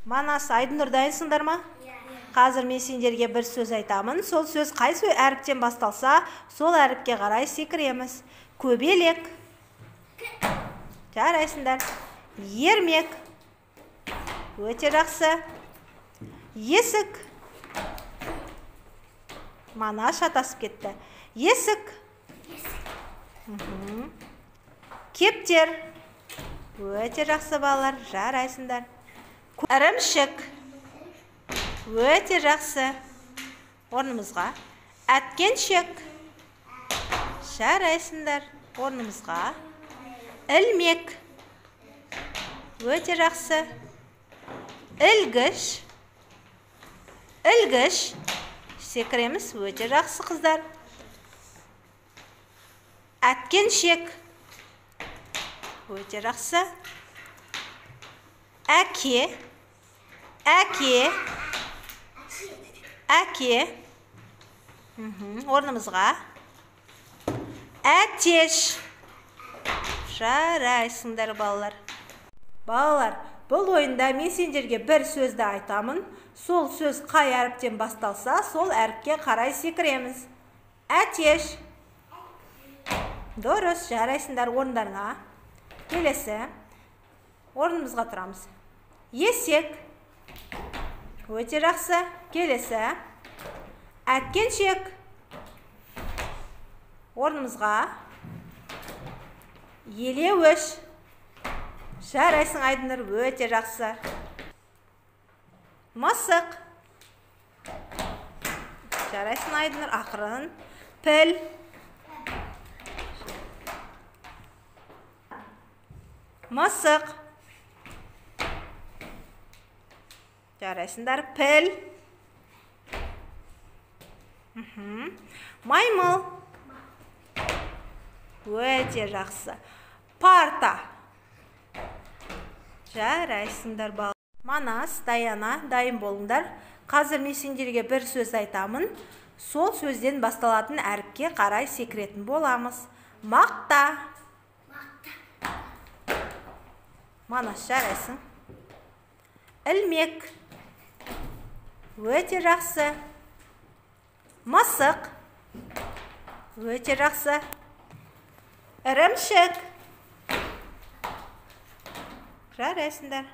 Манас, Айдынұр, дайынсыңдар ма? Қазір мен сендерге бір сөз айтамын. Сол сөз қай әріптен басталса, сол әріпке қарай секіреміз. Көбелек. Жарайсыңдар. Ермек. Өте жақсы. Есік. Мана шатасып кетті. Есік. Кептер. Өте жақсы балалар, жарайсыңдар. Ірімшік. Өте жақсы. Орнымызға. Әткеншек. Жарайсыңдар. Орнымызға. Ілмек. Өте жақсы. Ілгіш. Ілгіш. Секіреміз. Өте жақсы қыздар. Әткеншек. Өте жақсы. Әке. Әке. Әке. Орнымызға. Әтеш. Жарайсыңдар балалар. Балалар, бұл ойында мен сендерге бір сөзді айтамын. Сол сөз қай әріптен басталса, сол әріпке қарай секіреміз. Әтеш. Дұрыс, жарайсыңдар орындарыңа. Келесі. Орнымызға тұрамыз. Есек. Өте жақсы. Келесі. Әткеншек. Орнымызға. Елеуіш. Жарайсың Айдынұр, өте жақсы. Мысық. Жарайсың Айдынұр, ақырын. Піл. Мысық. Жарайсыңдар, піл. Маймыл. Өте жақсы. Парта. Жарайсыңдар бал. Манас, Даяна, дайын болыңдар. Қазір мен сендерге бір сөз айтамын. Сол сөзден басталатын әріпке қарай секіретін боламыз. Мақта. Манас, жарайсың. Ілмек. Өте жақсы. Мысық. Өте жақсы. Ірімшік. Жарайсыңдар.